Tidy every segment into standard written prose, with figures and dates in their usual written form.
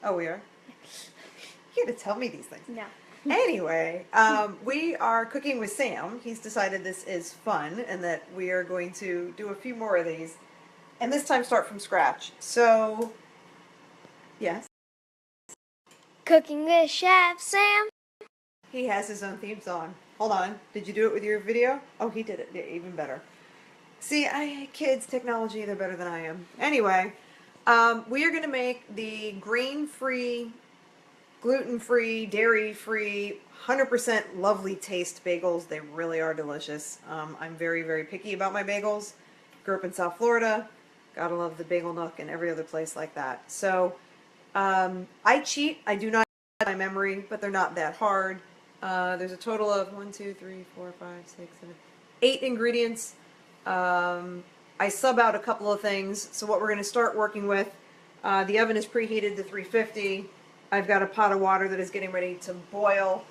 Oh, we are? You gotta tell me these things. No. Anyway, we are cooking with Sam. He's decided this is fun and that we are going to do a few more of these. And this time start from scratch. So, yes. Cooking with Chef Sam. He has his own theme song. Hold on. Did you do it with your video? Oh, he did it. Yeah, even better. See, kids, technology, they're better than I am. Anyway, we are going to make the grain-free, gluten-free, dairy-free, 100% lovely taste bagels. They really are delicious. I'm very, very picky about my bagels. Grew up in South Florida. Gotta love the Bagel Nook and every other place like that. So, I cheat. I do not have my memory, but they're not that hard. There's a total of 1, 2, 3, 4, 5, 6, 7, 8 ingredients. I sub out a couple of things. So what we're going to start working with, the oven is preheated to 350. I've got a pot of water that is getting ready to boil.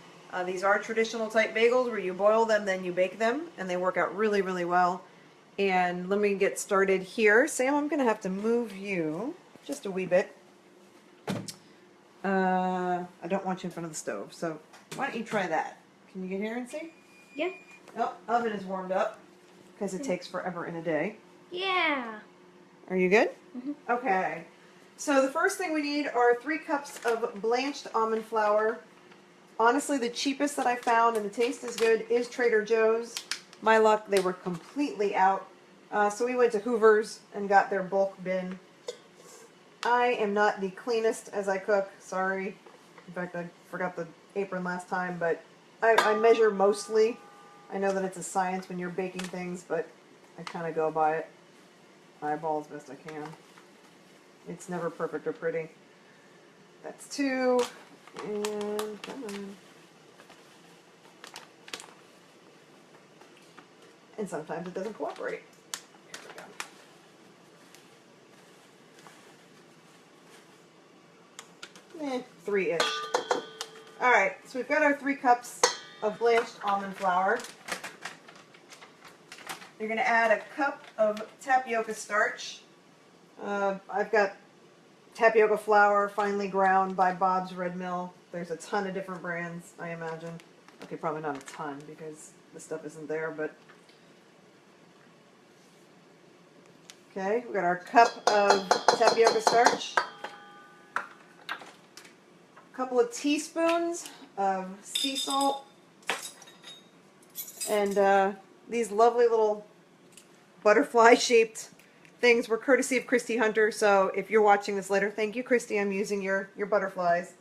These are traditional type bagels where you boil them, then you bake them, and they work out really, really well. And let me get started here. Sam, I'm going to have to move you just a wee bit. I don't want you in front of the stove, so why don't you try that? Can you get here and see? Yeah. Oh, oven is warmed up because it takes forever in a day. Yeah. Are you good? Mm-hmm. Okay. So the first thing we need are 3 cups of blanched almond flour. Honestly, the cheapest that I found and the taste is good is Trader Joe's. My luck, they were completely out. So we went to Hoover's and got their bulk bin. I am not the cleanest as I cook, sorry. In fact, I forgot the apron last time, but I measure mostly. I know that it's a science when you're baking things, but I kind of go by it. Eyeball as best I can. It's never perfect or pretty. That's 2, and come on. And sometimes it doesn't cooperate. There we go. 3-ish. Alright, so we've got our 3 cups of blanched almond flour. You're going to add a cup of tapioca starch. I've got tapioca flour finely ground by Bob's Red Mill. There's a ton of different brands, I imagine. Okay, probably not a ton because the stuff isn't there, but... Okay, we've got our cup of tapioca starch. A couple of teaspoons of sea salt. And these lovely little butterfly-shaped things were courtesy of Christy Hunter, so if you're watching this later, thank you, Christy. I'm using your butterflies.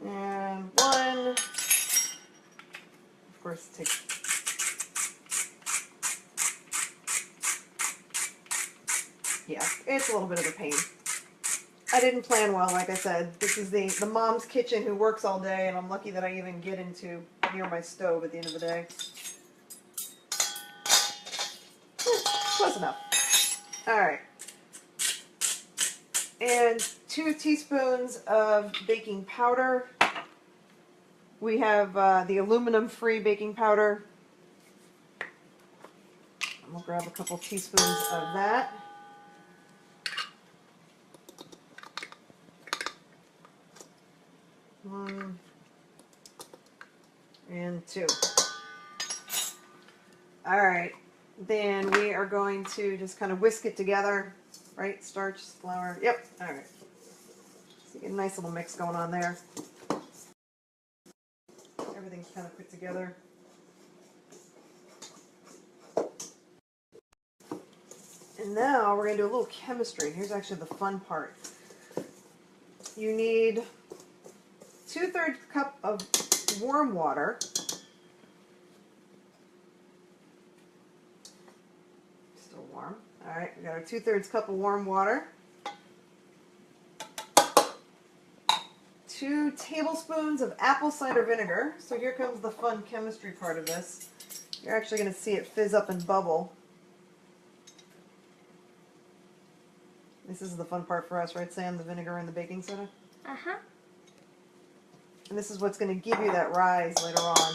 And 1. Of course, take... Yeah, it's a little bit of a pain. I didn't plan well, like I said. This is the mom's kitchen who works all day, and I'm lucky that I even get into near my stove at the end of the day. Close enough. Alright. And 2 teaspoons of baking powder. We have the aluminum-free baking powder. And we'll grab a couple teaspoons of that. One and 2. Alright, then we are going to just kind of whisk it together. Right? Starch, flour. Yep. Alright. So get a nice little mix going on there. Everything's kind of put together. And now we're going to do a little chemistry. Here's actually the fun part. You need 2/3 cup of warm water. Still warm. Alright, we got our 2/3 cup of warm water. 2 tablespoons of apple cider vinegar. So here comes the fun chemistry part of this. You're actually going to see it fizz up and bubble. This is the fun part for us, right, Sam? The vinegar and the baking soda? Uh-huh. And this is what's going to give you that rise later on.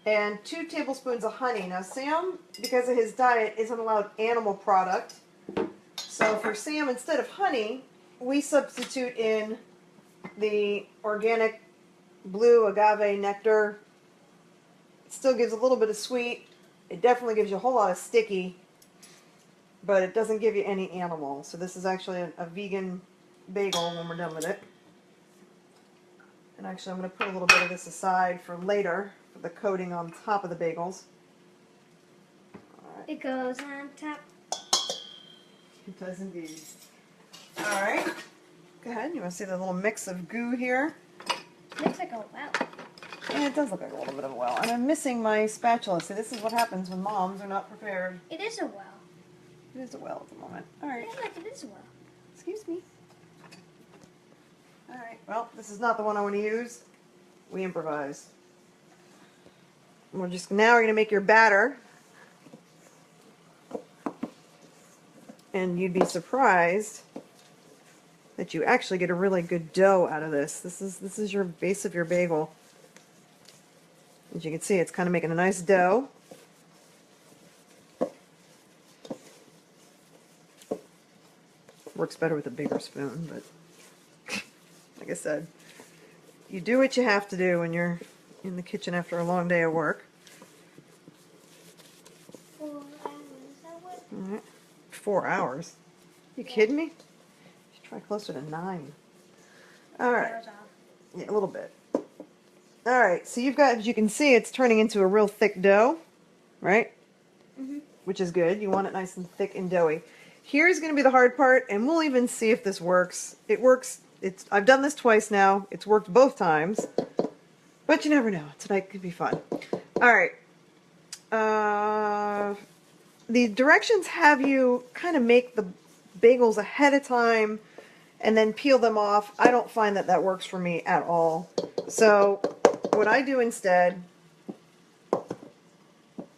And 2 tablespoons of honey. Now, Sam, because of his diet, isn't allowed animal product. So for Sam, instead of honey, we substitute in the organic blue agave nectar. It still gives a little bit of sweet. It definitely gives you a whole lot of sticky, but it doesn't give you any animal. So this is actually a vegan bagel when we're done with it. And actually I'm going to put a little bit of this aside for later, for the coating on top of the bagels. It goes on top. It does indeed. Alright, go ahead. You want to see the little mix of goo here? Looks like a well. Yeah, it does look like a little bit of a well. And I'm missing my spatula. See, this is what happens when moms are not prepared. It is a well. It is a well at the moment. Alright. Yeah, look, it is a well. Excuse me. Alright, well, this is not the one I want to use. We improvise. We're going to make your batter. And you'd be surprised that you actually get a really good dough out of this. This is your base of your bagel. As you can see, it's kind of making a nice dough. Works better with a bigger spoon, but like I said, you do what you have to do when you're in the kitchen after a long day of work. 4 hours. All right. 4 hours? You kidding me? You should try closer to 9. All right. Yeah, a little bit. All right. So you've got, as you can see, it's turning into a real thick dough, right? Mm-hmm. Which is good. You want it nice and thick and doughy. Here's going to be the hard part, and we'll even see if this works. It works. I've done this twice now. It's worked both times, but you never know. Tonight could be fun. All right. The directions have you kind of make the bagels ahead of time and then peel them off. I don't find that that works for me at all. So what I do instead,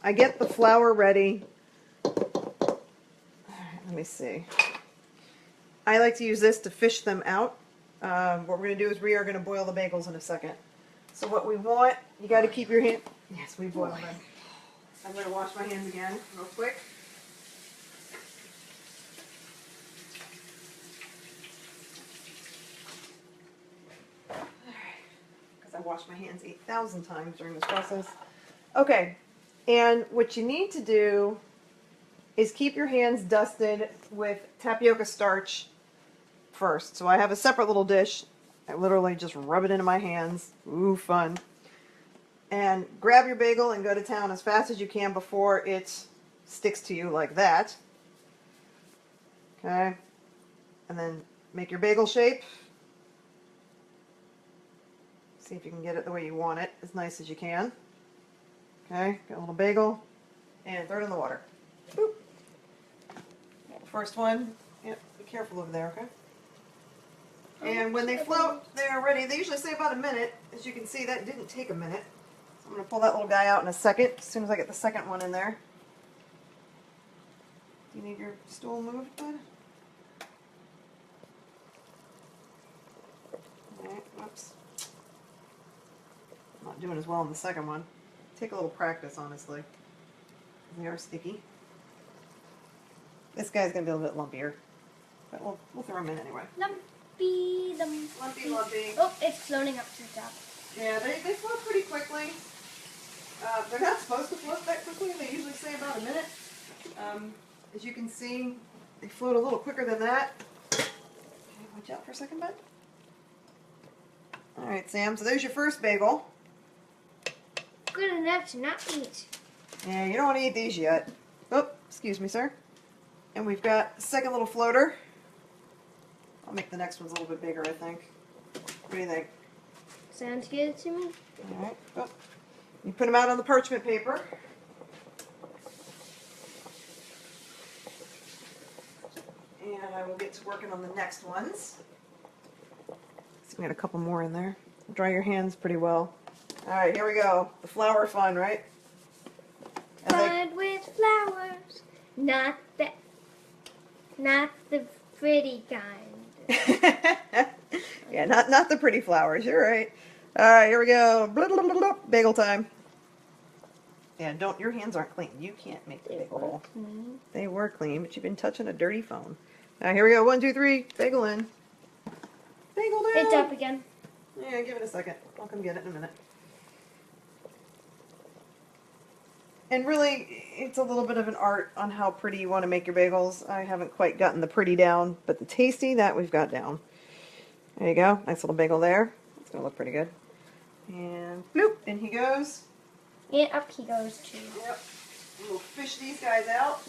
I get the flour ready. Let me see. I like to use this to fish them out. What we're going to do is we are going to boil the bagels in a second. So what we want, you got to keep your hand. Yes, we boil them. I'm going to wash my hands again real quick. Because I washed my hands 8,000 times during this process. Okay, and what you need to do is keep your hands dusted with tapioca starch first. So I have a separate little dish. I literally just rub it into my hands. Ooh, fun. And grab your bagel and go to town as fast as you can before it sticks to you like that. Okay. And then make your bagel shape. See if you can get it the way you want it, as nice as you can. Okay, got a little bagel. And throw it in the water. Boop. First one. Yep, be careful over there, okay? And when they float, they're ready. They usually say about a minute. As you can see, that didn't take a minute. I'm going to pull that little guy out in a second, as soon as I get the second one in there. Do you need your stool moved, bud? Alright, whoops. I'm not doing as well on the second one. Take a little practice, honestly. They are sticky. This guy's going to be a little bit lumpier, but we'll throw him in anyway. Lumpy. Lumpy. Oh, it's floating up to the top. Yeah, they float pretty quickly. They're not supposed to float that quickly. They usually say about a minute. As you can see, they float a little quicker than that. Okay, watch out for a second, bud. All right, Sam. So there's your first bagel. Good enough to not eat. Yeah, you don't want to eat these yet. Oh, excuse me, sir. And we've got a second little floater. I'll make the next ones a little bit bigger, I think. What do you think? Sounds good to me. All right. Oh. You put them out on the parchment paper. And I will get to working on the next ones. So we got a couple more in there. Dry your hands pretty well. All right, here we go. The flour fun, right? Fun with flowers, not the pretty kind. Yeah, not the pretty flowers. You're right. All right, here we go. Blah, blah, blah, blah. Bagel time. Yeah, your hands aren't clean. You can't make the bagel bowl. They were clean, but you've been touching a dirty phone. All right, here we go. 1, 2, 3. Bagel in. Bagel down. It's up again. Yeah, give it a second. I'll come get it in a minute. And really, it's a little bit of an art on how pretty you want to make your bagels. I haven't quite gotten the pretty down, but the tasty, that we've got down. There you go. Nice little bagel there. It's going to look pretty good. And bloop, in he goes. And up he goes too. Yep. We'll fish these guys out.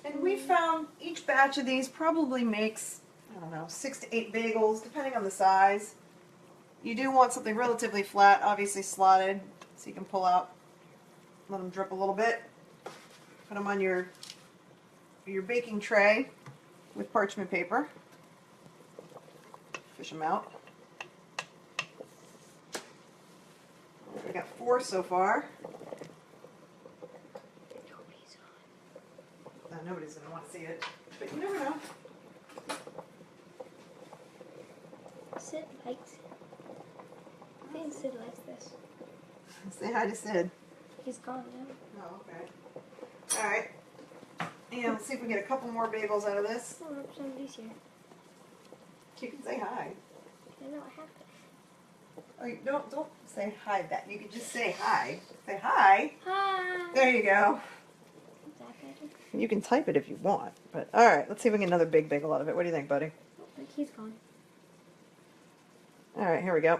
And we found each batch of these probably makes, I don't know, 6 to 8 bagels, depending on the size. You do want something relatively flat, obviously slotted, so you can pull out, let them drip a little bit. Put them on your baking tray with parchment paper. Fish them out. We got 4 so far. Nobody's going to want to see it, but you never know. Sid likes it. I think Sid likes this. Say hi to Sid. He's gone now. Oh, okay. Alright. And let's see if we can get a couple more bagels out of this. Oh, look, somebody's here. You can say hi. I know, I have to. Oh, you don't say hi back. You can just say hi. Say hi. Hi. There you go. Is that better? You can type it if you want. But alright, let's see if we can get another big bagel out of it. What do you think, buddy? Oh, look, he's gone. Alright, here we go.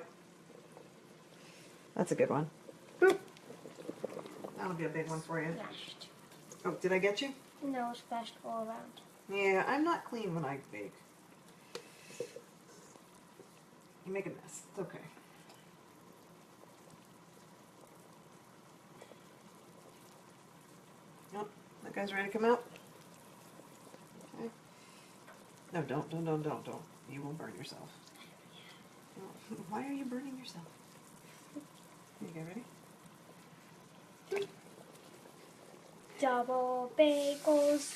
That's a good one. Boop. That'll be a big one for you. Splashed. Oh, did I get you? No, splashed all around. Yeah, I'm not clean when I bake. You make a mess. It's okay. Oh, that guy's ready to come out. Okay. No, don't. You will burn yourself. Oh, why are you burning yourself? You get ready? Double bagels.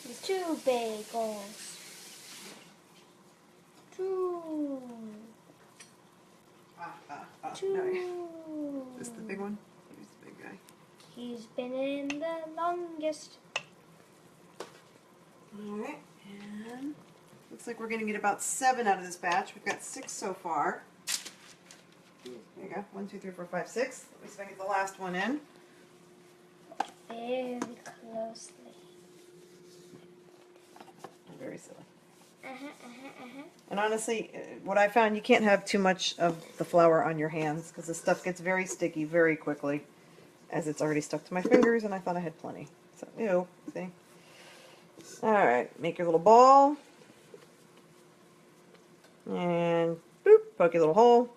There's 2 bagels. 2. 2. No. Is this the big one? Here's the big guy. He's been in the longest. Alright, and looks like we're going to get about 7 out of this batch. We've got 6 so far. There you go. 1, 2, 3, 4, 5, 6. Let me see if I can get the last one in. Very closely. Very silly. Uh-huh. And honestly, what I found, you can't have too much of the flour on your hands because the stuff gets very sticky very quickly, as it's already stuck to my fingers, and I thought I had plenty. So, ew, see? Alright, make your little ball. And, boop, poke your little hole.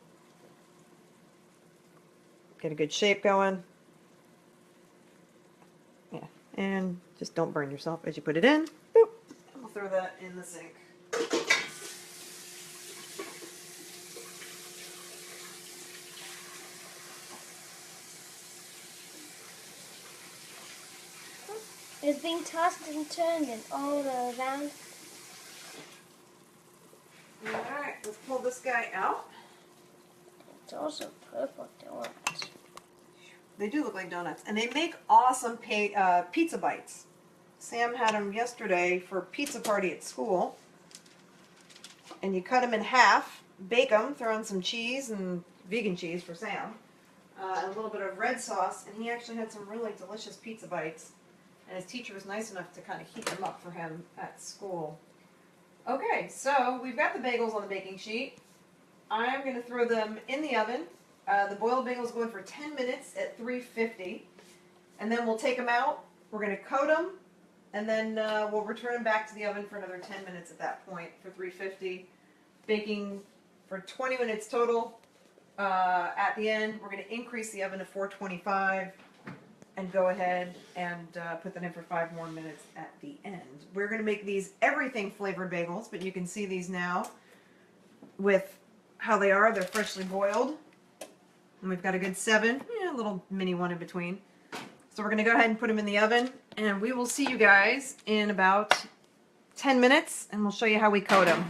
Get a good shape going. Yeah, and just don't burn yourself as you put it in. Boop, and we'll throw that in the sink. It's being tossed and turned and all around. Alright, let's pull this guy out. It's also purple donuts. They do look like donuts. And they make awesome pizza bites. Sam had them yesterday for a pizza party at school. And you cut them in half, bake them, throw in some cheese and vegan cheese for Sam, and a little bit of red sauce. And he actually had some really delicious pizza bites. And his teacher was nice enough to kind of heat them up for him at school. Okay, so we've got the bagels on the baking sheet. I'm going to throw them in the oven. The boiled bagels go in for 10 minutes at 350. And then we'll take them out. We're going to coat them. And then we'll return them back to the oven for another 10 minutes at that point for 350. Baking for 20 minutes total. At the end, we're going to increase the oven to 425. And go ahead and put that in for 5 more minutes at the end. We're going to make these everything flavored bagels, but you can see these now with how they are. They're freshly boiled. And we've got a good 7, a little mini one in between. So we're going to go ahead and put them in the oven, and we will see you guys in about 10 minutes, and we'll show you how we coat them.